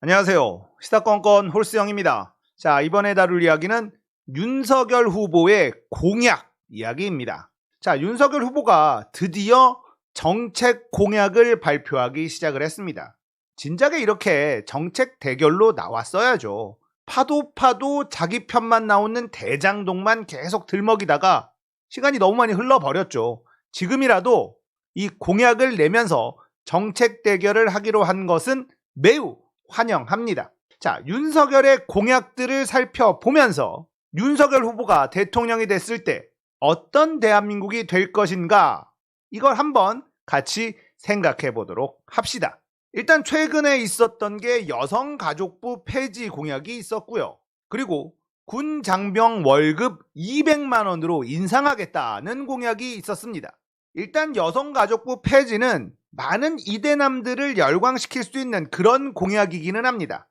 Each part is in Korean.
안녕하세요. 시사건건 홀스영입니다. 자, 이번에 다룰 이야기는 윤석열 후보의 공약 이야기입니다. 자, 윤석열 후보가 드디어 정책 공약을 발표하기 시작을 했습니다. 진작에 이렇게 정책 대결로 나왔어야죠. 파도 자기 편만 나오는 대장동만 계속 들먹이다가 시간이 너무 많이 흘러버렸죠. 지금이라도 이 공약을 내면서 정책 대결을 하기로 한 것은 매우 환영합니다. 자, 윤석열의 공약들을 살펴보면서 윤석열 후보가 대통령이 됐을 때 어떤 대한민국이 될 것인가, 이걸 한번 같이 생각해 보도록 합시다. 일단 최근에 있었던 게 여성가족부 폐지 공약이 있었고요. 그리고 군 장병 월급 200만 원으로 인상하겠다는 공약이 있었습니다. 일단 여성가족부 폐지는 많은 이대남들을 열광시킬 수 있는 그런 공약이기는 합니다.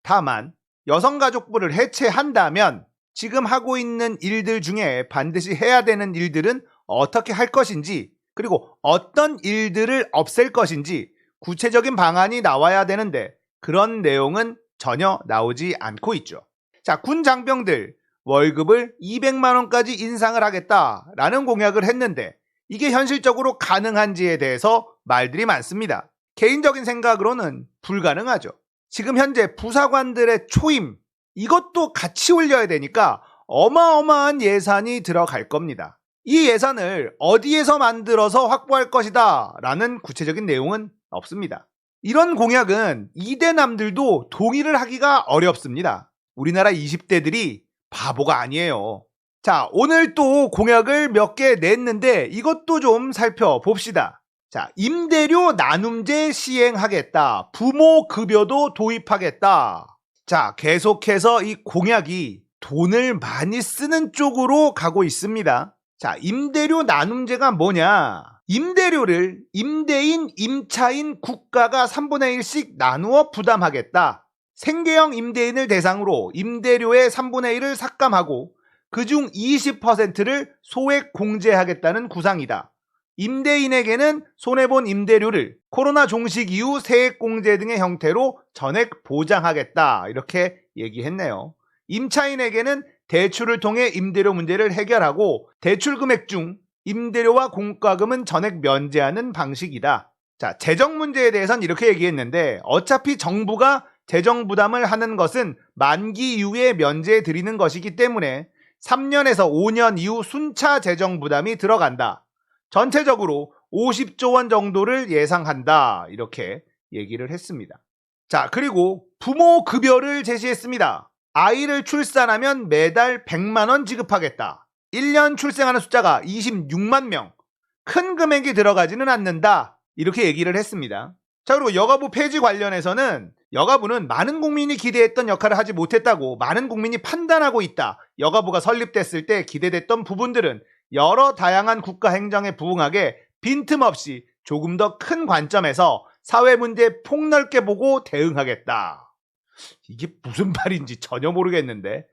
다만 여성가족부를 해체한다면 지금 하고 있는 일들 중에 반드시 해야 되는 일들은 어떻게 할 것인지, 그리고 어떤 일들을 없앨 것인지 구체적인 방안이 나와야 되는데 그런 내용은 전혀 나오지 않고 있죠. 자, 군 장병들 월급을 200만 원까지 인상을 하겠다라는 공약을 했는데 이게 현실적으로 가능한지에 대해서 말들이 많습니다. 개인적인 생각으로는 불가능하죠. 지금 현재 부사관들의 초임, 이것도 같이 올려야 되니까 어마어마한 예산이 들어갈 겁니다. 이 예산을 어디에서 만들어서 확보할 것이다 라는 구체적인 내용은 없습니다. 이런 공약은 이대남들도 동의를 하기가 어렵습니다. 우리나라 20대들이 바보가 아니에요. 자, 오늘 또 공약을 몇 개 냈는데 이것도 좀 살펴봅시다. 자, 임대료 나눔제 시행하겠다. 부모 급여도 도입하겠다. 자, 계속해서 이 공약이 돈을 많이 쓰는 쪽으로 가고 있습니다. 자, 임대료 나눔제가 뭐냐? 임대료를 임대인, 임차인, 국가가 3분의 1씩 나누어 부담하겠다. 생계형 임대인을 대상으로 임대료의 3분의 1을 삭감하고 그중 20%를 소액 공제하겠다는 구상이다. 임대인에게는 손해본 임대료를 코로나 종식 이후 세액 공제 등의 형태로 전액 보장하겠다. 이렇게 얘기했네요. 임차인에게는 대출을 통해 임대료 문제를 해결하고 대출 금액 중 임대료와 공과금은 전액 면제하는 방식이다. 자, 재정 문제에 대해서는 이렇게 얘기했는데 어차피 정부가 재정 부담을 하는 것은 만기 이후에 면제해 드리는 것이기 때문에 3년에서 5년 이후 순차 재정 부담이 들어간다. 전체적으로 50조 원 정도를 예상한다. 이렇게 얘기를 했습니다. 자, 그리고 부모 급여를 제시했습니다. 아이를 출산하면 매달 100만 원 지급하겠다. 1년 출생하는 숫자가 26만 명. 큰 금액이 들어가지는 않는다. 이렇게 얘기를 했습니다. 자, 그리고 여가부 폐지 관련해서는 여가부는 많은 국민이 기대했던 역할을 하지 못했다고 많은 국민이 판단하고 있다. 여가부가 설립됐을 때 기대됐던 부분들은 여러 다양한 국가 행정에 부응하게 빈틈없이 조금 더 큰 관점에서 사회 문제에 폭넓게 보고 대응하겠다. 이게 무슨 말인지 전혀 모르겠는데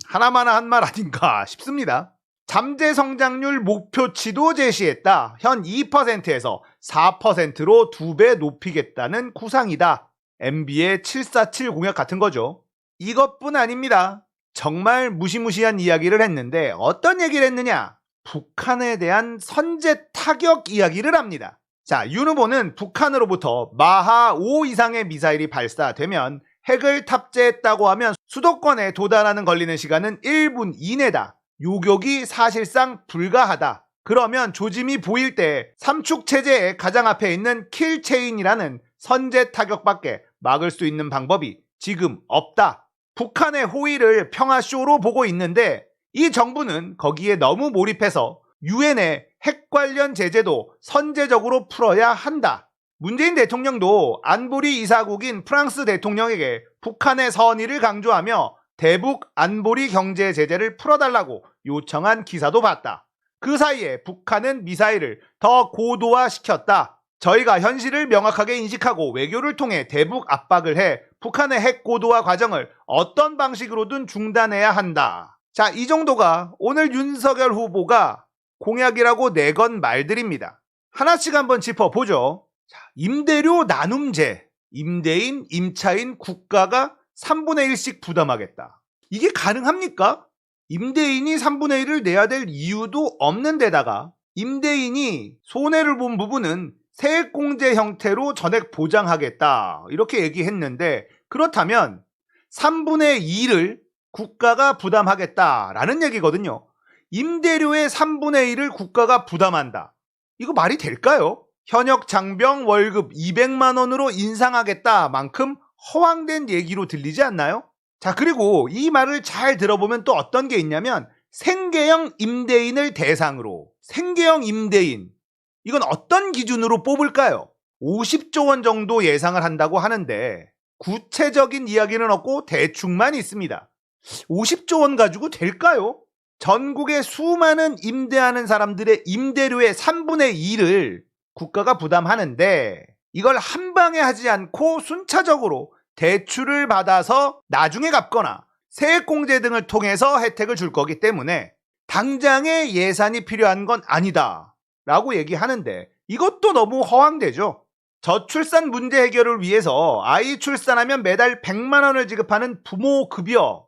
하나마나 한 말 아닌가 싶습니다. 잠재 성장률 목표치도 제시했다. 현 2%에서 4%로 2배 높이겠다는 구상이다. MB의 747 공약 같은 거죠. 이것뿐 아닙니다. 정말 무시무시한 이야기를 했는데 어떤 얘기를 했느냐? 북한에 대한 선제 타격 이야기를 합니다. 자, 윤 후보는 북한으로부터 마하 5 이상의 미사일이 발사되면 핵을 탑재했다고 하면 수도권에 도달하는 걸리는 시간은 1분 이내다. 요격이 사실상 불가하다. 그러면 조짐이 보일 때 삼축 체제의 가장 앞에 있는 킬체인이라는 선제 타격밖에 막을 수 있는 방법이 지금 없다. 북한의 호의를 평화쇼로 보고 있는데 이 정부는 거기에 너무 몰입해서 유엔의 핵 관련 제재도 선제적으로 풀어야 한다. 문재인 대통령도 안보리 이사국인 프랑스 대통령에게 북한의 선의를 강조하며 대북 안보리 경제 제재를 풀어달라고 요청한 기사도 봤다. 그 사이에 북한은 미사일을 더 고도화시켰다. 저희가 현실을 명확하게 인식하고 외교를 통해 대북 압박을 해 북한의 핵 고도화 과정을 어떤 방식으로든 중단해야 한다. 자, 이 정도가 오늘 윤석열 후보가 공약이라고 내건 말들입니다. 하나씩 한번 짚어보죠. 자, 임대료 나눔제. 임대인, 임차인, 국가가 3분의 1씩 부담하겠다. 이게 가능합니까? 임대인이 3분의 1을 내야 될 이유도 없는 데다가 임대인이 손해를 본 부분은 세액공제 형태로 전액 보장하겠다. 이렇게 얘기했는데 그렇다면 3분의 2를 국가가 부담하겠다라는 얘기거든요. 임대료의 3분의 1을 국가가 부담한다. 이거 말이 될까요? 현역 장병 월급 200만 원으로 인상하겠다만큼 허황된 얘기로 들리지 않나요? 자, 그리고 이 말을 잘 들어보면 또 어떤 게 있냐면 생계형 임대인을 대상으로 생계형 임대인 이건 어떤 기준으로 뽑을까요? 50조 원 정도 예상을 한다고 하는데 구체적인 이야기는 없고 대충만 있습니다. 50조 원 가지고 될까요? 전국의 수많은 임대하는 사람들의 임대료의 3분의 2를 국가가 부담하는데 이걸 한 방에 하지 않고 순차적으로 대출을 받아서 나중에 갚거나 세액공제 등을 통해서 혜택을 줄 거기 때문에 당장의 예산이 필요한 건 아니다 라고 얘기하는데 이것도 너무 허황되죠. 저출산 문제 해결을 위해서 아이 출산하면 매달 100만 원을 지급하는 부모 급여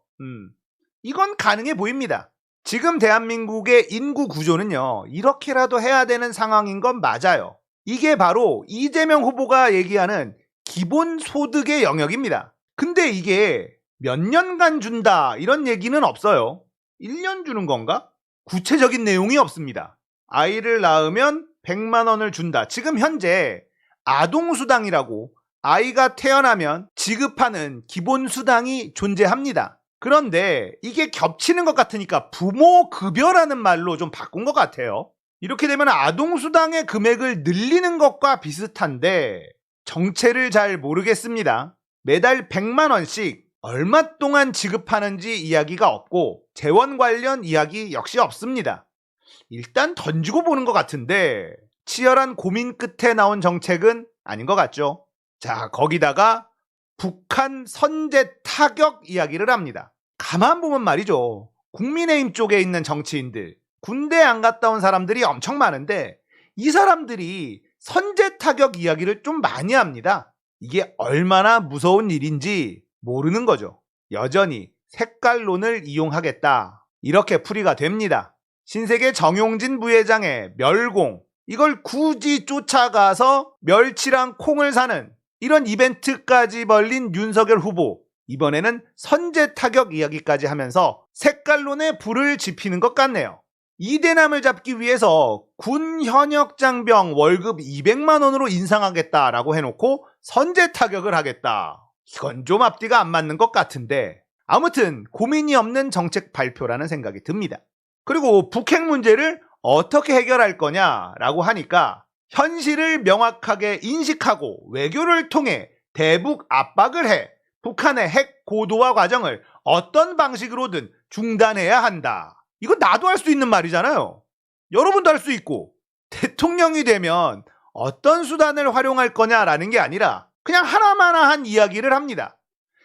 이건 가능해 보입니다. 지금 대한민국의 인구 구조는요 이렇게라도 해야 되는 상황인 건 맞아요. 이게 바로 이재명 후보가 얘기하는 기본소득의 영역입니다. 근데 이게 몇 년간 준다 이런 얘기는 없어요. 1년 주는 건가? 구체적인 내용이 없습니다. 아이를 낳으면 100만 원을 준다. 지금 현재 아동수당이라고 아이가 태어나면 지급하는 기본수당이 존재합니다. 그런데 이게 겹치는 것 같으니까 부모급여라는 말로 좀 바꾼 것 같아요. 이렇게 되면 아동수당의 금액을 늘리는 것과 비슷한데 정체를 잘 모르겠습니다. 매달 100만 원씩 얼마 동안 지급하는지 이야기가 없고 재원 관련 이야기 역시 없습니다. 일단 던지고 보는 것 같은데 치열한 고민 끝에 나온 정책은 아닌 것 같죠. 자, 거기다가 북한 선제 타격 이야기를 합니다. 가만 보면 말이죠. 국민의힘 쪽에 있는 정치인들, 군대 안 갔다 온 사람들이 엄청 많은데 이 사람들이 선제 타격 이야기를 좀 많이 합니다. 이게 얼마나 무서운 일인지 모르는 거죠. 여전히 색깔론을 이용하겠다. 이렇게 풀이가 됩니다. 신세계 정용진 부회장의 멸공, 이걸 굳이 쫓아가서 멸치랑 콩을 사는 이런 이벤트까지 벌린 윤석열 후보, 이번에는 선제 타격 이야기까지 하면서 색깔론에 불을 지피는 것 같네요. 이대남을 잡기 위해서 군 현역 장병 월급 200만 원으로 인상하겠다라고 해놓고 선제 타격을 하겠다. 이건 좀 앞뒤가 안 맞는 것 같은데 아무튼 고민이 없는 정책 발표라는 생각이 듭니다. 그리고 북핵 문제를 어떻게 해결할 거냐라고 하니까 현실을 명확하게 인식하고 외교를 통해 대북 압박을 해 북한의 핵 고도화 과정을 어떤 방식으로든 중단해야 한다. 이거 나도 할 수 있는 말이잖아요. 여러분도 할 수 있고 대통령이 되면 어떤 수단을 활용할 거냐라는 게 아니라 그냥 하나마나한 이야기를 합니다.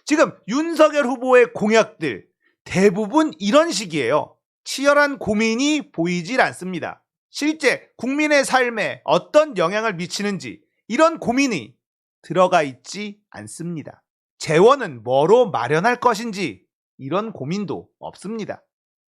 지금 윤석열 후보의 공약들 대부분 이런 식이에요. 치열한 고민이 보이질 않습니다. 실제 국민의 삶에 어떤 영향을 미치는지 이런 고민이 들어가 있지 않습니다. 재원은 뭐로 마련할 것인지 이런 고민도 없습니다.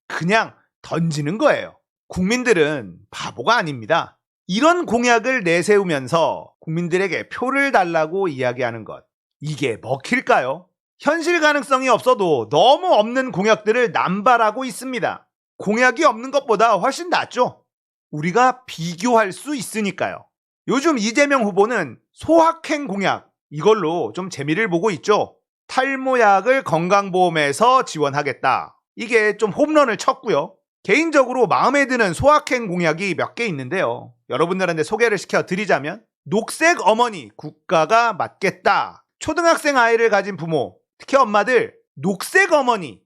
그냥 던지는 거예요. 국민들은 바보가 아닙니다. 이런 공약을 내세우면서 국민들에게 표를 달라고 이야기하는 것, 이게 먹힐까요? 현실 가능성이 없어도 너무 없는 공약들을 남발하고 있습니다. 공약이 없는 것보다 훨씬 낫죠. 우리가 비교할 수 있으니까요. 요즘 이재명 후보는 소확행 공약, 이걸로 좀 재미를 보고 있죠. 탈모약을 건강보험에서 지원하겠다. 이게 좀 홈런을 쳤고요. 개인적으로 마음에 드는 소확행 공약이 몇 개 있는데요. 여러분들한테 소개를 시켜드리자면 녹색 어머니 국가가 맡겠다. 초등학생 아이를 가진 부모, 특히 엄마들 녹색 어머니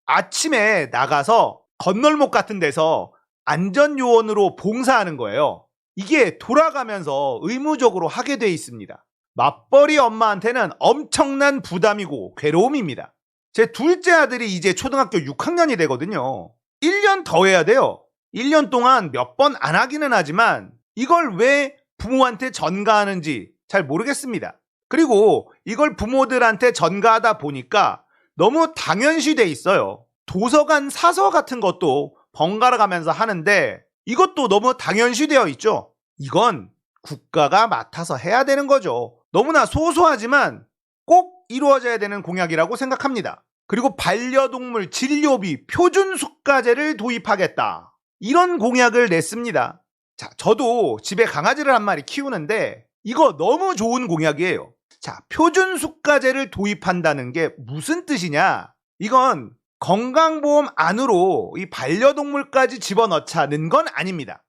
아침에 나가서 건널목 같은 데서 안전요원으로 봉사하는 거예요. 이게 돌아가면서 의무적으로 하게 돼 있습니다. 맞벌이 엄마한테는 엄청난 부담이고 괴로움입니다. 제 둘째 아들이 이제 초등학교 6학년이 되거든요. 1년 더 해야 돼요. 1년 동안 몇 번 안 하기는 하지만 이걸 왜 부모한테 전가하는지 잘 모르겠습니다. 그리고 이걸 부모들한테 전가하다 보니까 너무 당연시돼 있어요. 도서관 사서 같은 것도 번갈아 가면서 하는데 이것도 너무 당연시되어 있죠. 이건 국가가 맡아서 해야 되는 거죠. 너무나 소소하지만 꼭 이루어져야 되는 공약이라고 생각합니다. 그리고 반려동물 진료비 표준 수가제를 도입하겠다. 이런 공약을 냈습니다. 자, 저도 집에 강아지를 한 마리 키우는데 이거 너무 좋은 공약이에요. 자, 표준 수가제를 도입한다는 게 무슨 뜻이냐? 이건 건강보험 안으로 이 반려동물까지 집어넣자는 건 아닙니다.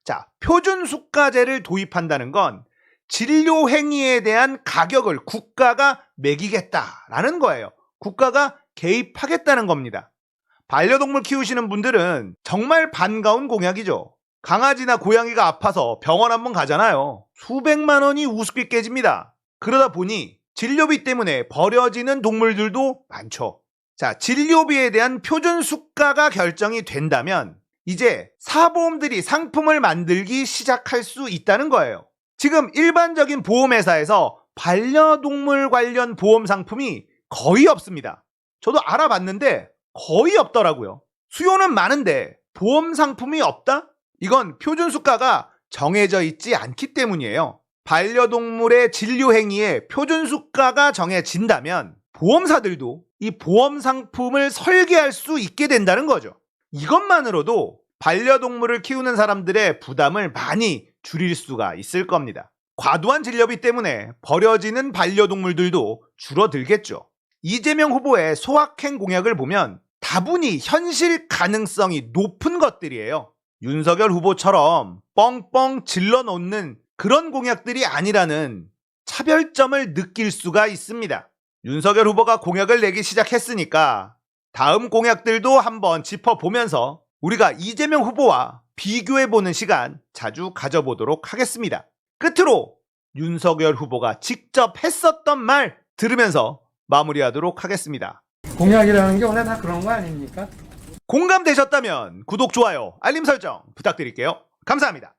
자, 표준 수가제를 도입한다는 건 진료 행위에 대한 가격을 국가가 매기겠다라는 거예요. 국가가 개입하겠다는 겁니다. 반려동물 키우시는 분들은 정말 반가운 공약이죠. 강아지나 고양이가 아파서 병원 한번 가잖아요. 수백만 원이 우습게 깨집니다. 그러다 보니 진료비 때문에 버려지는 동물들도 많죠. 자, 진료비에 대한 표준 수가가 결정이 된다면 이제 사보험들이 상품을 만들기 시작할 수 있다는 거예요. 지금 일반적인 보험회사에서 반려동물 관련 보험 상품이 거의 없습니다. 저도 알아봤는데 거의 없더라고요. 수요는 많은데 보험 상품이 없다? 이건 표준 수가가 정해져 있지 않기 때문이에요. 반려동물의 진료 행위에 표준 수가가 정해진다면 보험사들도 이 보험 상품을 설계할 수 있게 된다는 거죠. 이것만으로도 반려동물을 키우는 사람들의 부담을 많이 줄일 수가 있을 겁니다. 과도한 진료비 때문에 버려지는 반려동물들도 줄어들겠죠. 이재명 후보의 소확행 공약을 보면 다분히 현실 가능성이 높은 것들이에요. 윤석열 후보처럼 뻥뻥 질러놓는 그런 공약들이 아니라는 차별점을 느낄 수가 있습니다. 윤석열 후보가 공약을 내기 시작했으니까 다음 공약들도 한번 짚어보면서 우리가 이재명 후보와 비교해보는 시간 자주 가져보도록 하겠습니다. 끝으로 윤석열 후보가 직접 했었던 말 들으면서 마무리하도록 하겠습니다. 공약이라는 게 원래 다 그런 거 아닙니까? 공감되셨다면 구독, 좋아요, 알림 설정 부탁드릴게요. 감사합니다.